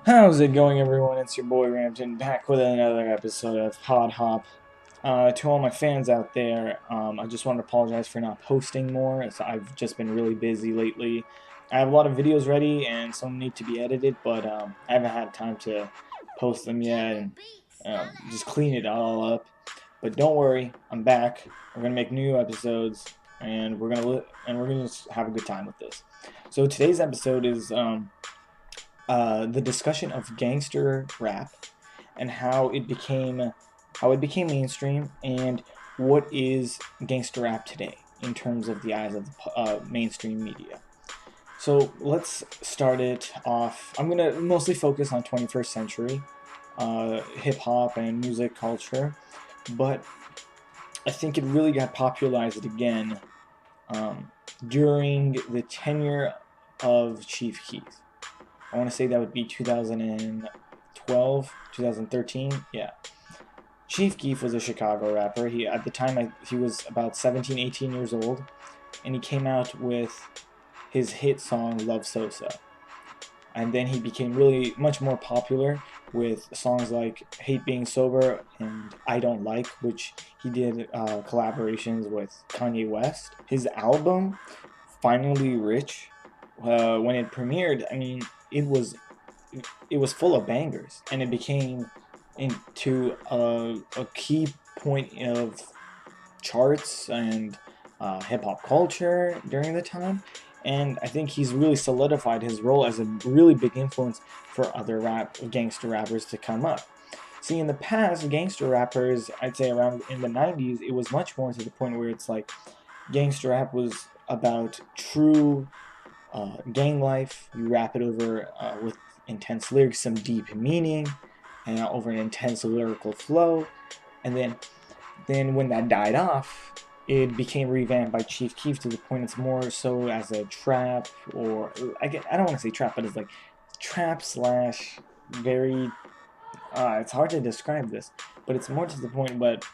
How's it going, everyone? It's your boy Ramton back with another episode of Pod Hop. To all my fans out there, I just want to apologize for not posting more. I've just been really busy lately. I have a lot of videos ready and some need to be edited, but I haven't had time to post them yet and just clean it all up. But don't worry, I'm back. We're gonna make new episodes, and we're gonna just have a good time with this. So today's episode is the discussion of gangster rap and how it became mainstream and what is gangster rap today in terms of the eyes of the mainstream media. So let's start it off. I'm gonna mostly focus on 21st century hip hop and music culture, but I think it really got popularized again um, during the tenure of Chief Keef. I want to say that would be 2012, 2013. Yeah. Chief Keef was a Chicago rapper. He at the time he was about 17, 18 years old, and he came out with his hit song Love Sosa. And then he became really much more popular with songs like Hate Being Sober and I Don't Like, which he did collaborations with Kanye West. His album, Finally Rich, when it premiered, I mean, it was it was full of bangers, and it became into a key point of charts and hip hop culture during the time. And I think he's really solidified his role as a really big influence for other gangster rappers to come up. See, in the past, gangster rappers, I'd say around in the 90s, it was much more to the point where it's like gangster rap was about true gang life. You rap it over with intense lyrics, some deep meaning, and over an intense lyrical flow. And then when that died off, it became revamped by Chief Keef to the point it's more so as a trap, or I don't want to say trap, but it's like trap slash very. It's hard to describe this, but it's more to the point, but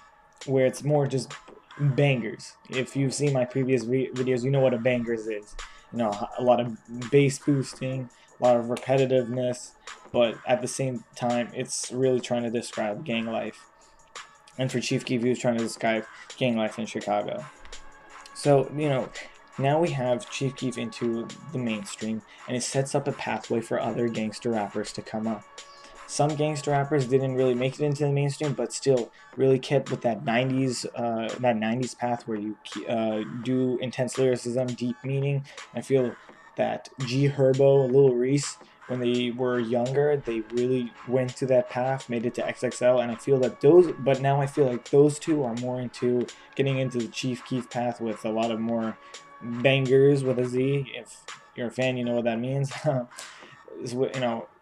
where it's more just bangers. If you've seen my previous videos, you know what a bangers is. You know, a lot of bass boosting, a lot of repetitiveness, but at the same time, it's really trying to describe gang life. And for Chief Keef, he was trying to describe gang life in Chicago. So, now we have Chief Keef into the mainstream, and it sets up a pathway for other gangster rappers to come up. Some gangster rappers didn't really make it into the mainstream, but still really kept with that '90s path where you do intense lyricism, deep meaning. I feel that G Herbo, Lil Reese, when they were younger, they really went to that path, made it to XXL, and I feel that but now I feel like those two are more into getting into the Chief Keef path with a lot of more bangers with a Z. If you're a fan, you know what that means.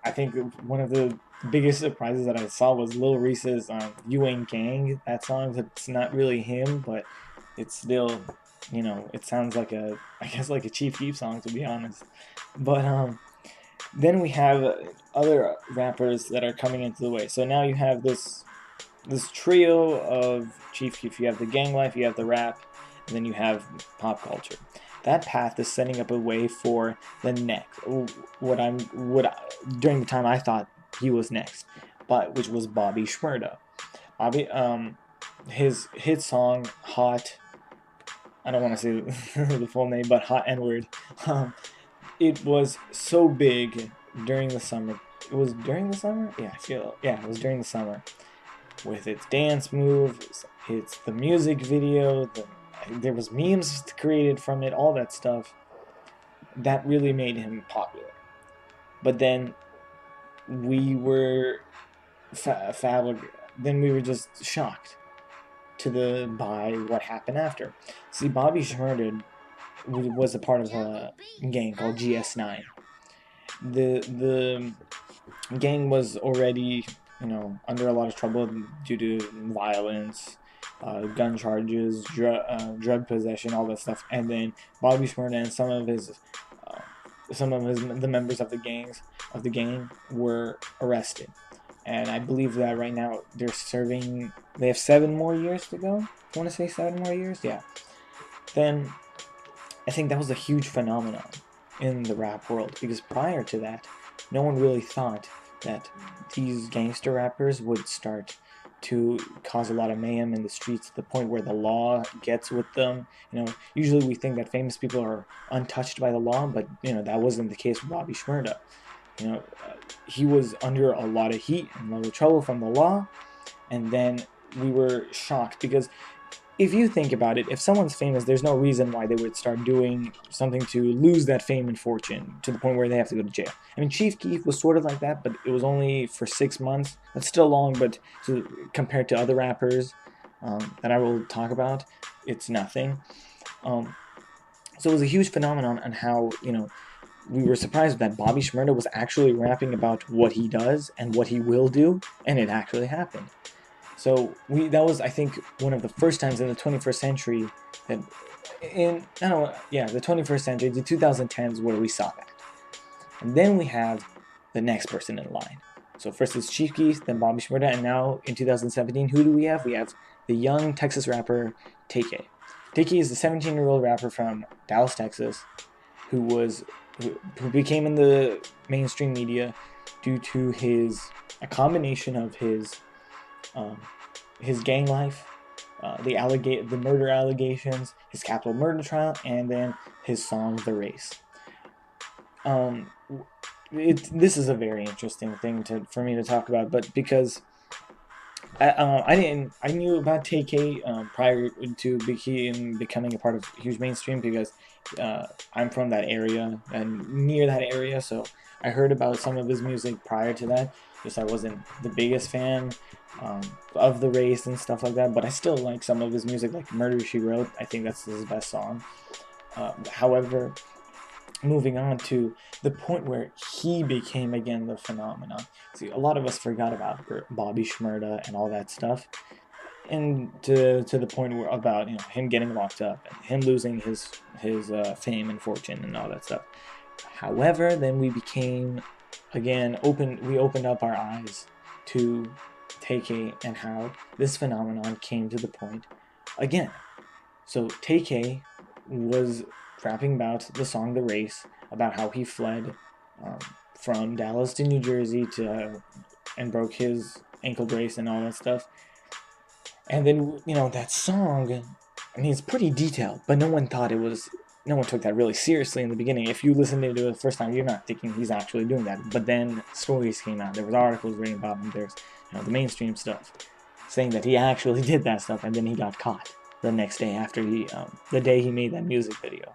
I think one of the biggest surprises that I saw was Lil Reese's "You Ain't Gang." That song, it's not really him, but it's still, it sounds like I guess like a Chief Keef song, to be honest. But then we have other rappers that are coming into the way. So now you have this trio of Chief Keef. You have the gang life, you have the rap, and then you have pop culture. That path is setting up a way for the next. During the time I thought he was next, but which was Bobby Schmurda. Bobby, his hit song "Hot." I don't want to say the full name, but "Hot N Word." Um, it was so big during the summer. It was during the summer. Yeah, it was during the summer with its dance moves, it's the music video, there was memes created from it, all that stuff. That really made him popular. But then we were then we were just shocked by what happened after. See, Bobby Shmurda was a part of a gang called GS9. The gang was already, under a lot of trouble due to violence, gun charges, drug possession, all that stuff. And then Bobby Schmurda and uh, the members of the gang were arrested. And I believe that right now they have 7 more years to go. I want to say 7 more years. Yeah. Then I think that was a huge phenomenon in the rap world because prior to that, no one really thought that these gangster rappers would start to cause a lot of mayhem in the streets to the point where the law gets with them. Usually we think that famous people are untouched by the law, but that wasn't the case with Bobby Schmurda. He was under a lot of heat and a lot of trouble from the law, and then we were shocked because if you think about it, if someone's famous, there's no reason why they would start doing something to lose that fame and fortune to the point where they have to go to jail. I mean, Chief Keef was sort of like that, but it was only for 6 months. That's still long, but compared to other rappers that I will talk about, it's nothing. So it was a huge phenomenon on how, we were surprised that Bobby Schmurda was actually rapping about what he does and what he will do, and it actually happened. So that was, I think, one of the first times in the 21st century that the 21st century, the 2010s, where we saw that. And then we have the next person in line. So first it's Chief Keef, then Bobby Schmurda, and now in 2017, who do we have? We have the young Texas rapper TayK. TayK is the 17-year-old rapper from Dallas, Texas, who became in the mainstream media due to a combination of his gang life, the murder allegations, his capital murder trial, and then his song "The Race." This is a very interesting thing for me to talk about, but because I knew about TayK prior to becoming a part of huge mainstream because I'm from that area and near that area, so I heard about some of his music prior to that. Just I wasn't the biggest fan of The Race and stuff like that, but I still like some of his music, like Murder She Wrote. I think that's his best song. However, moving on to the point where he became again the phenomenon. See, a lot of us forgot about Bobby Schmurda and all that stuff, and to the point where about him getting locked up and him losing his fame and fortune and all that stuff. However, then we became we opened up our eyes to TayK and how this phenomenon came to the point again. So TayK was rapping about the song "The Race," about how he fled from Dallas to New Jersey and broke his ankle brace and all that stuff. And then that song, I mean, it's pretty detailed, but no one took that really seriously in the beginning. If you listen to it the first time, you're not thinking he's actually doing that. But then stories came out. There was articles written about him. There's the mainstream stuff saying that he actually did that stuff, and then he got caught the next day after the day he made that music video.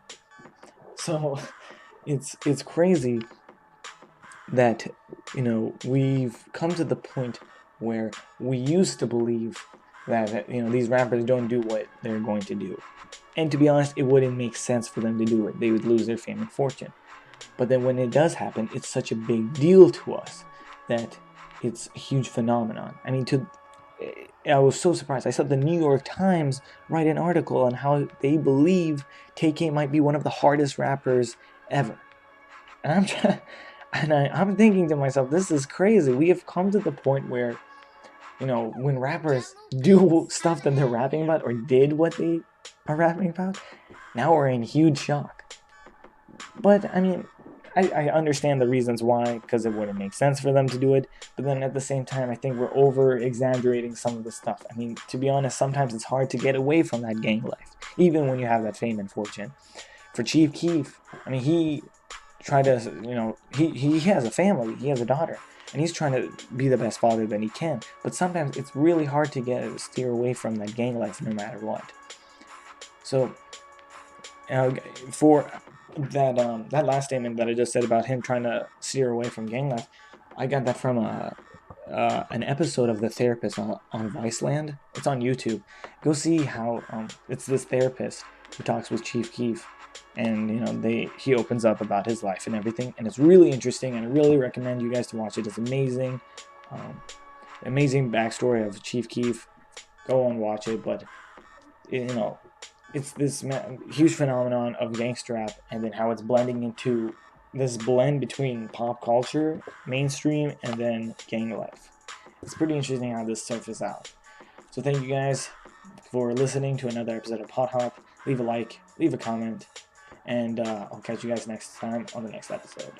So it's crazy that we've come to the point where we used to believe that these rappers don't do what they're going to do, and to be honest, it wouldn't make sense for them to do it. They would lose their fame and fortune. But then when it does happen, it's such a big deal to us that it's a huge phenomenon. I mean, I was so surprised. I saw the New York Times write an article on how they believe TayK might be one of the hardest rappers ever. And I'm thinking to myself, this is crazy. We have come to the point where, when rappers do stuff that they're rapping about or did what they are rapping about, now we're in huge shock. But, I mean, I understand the reasons why, because it wouldn't make sense for them to do it, but then at the same time, I think we're over-exaggerating some of the stuff. I mean, to be honest, sometimes it's hard to get away from that gang life, even when you have that fame and fortune. For Chief Keef, I mean, he tried to, he has a family, he has a daughter, and he's trying to be the best father that he can, but sometimes it's really hard to steer away from that gang life no matter what. So, for that last statement that I just said about him trying to steer away from gang life, I got that from an episode of The Therapist on Viceland. It's on YouTube. Go see how it's this therapist who talks with Chief Keef, and he opens up about his life and everything, and it's really interesting, and I really recommend you guys to watch it. It's amazing, amazing backstory of Chief Keef. Go and watch it, but it's this huge phenomenon of gangster rap, and then how it's blending into this blend between pop culture, mainstream, and then gang life. It's pretty interesting how this surfaces out. So thank you guys for listening to another episode of Hot Hop. Leave a like, leave a comment, and I'll catch you guys next time on the next episode.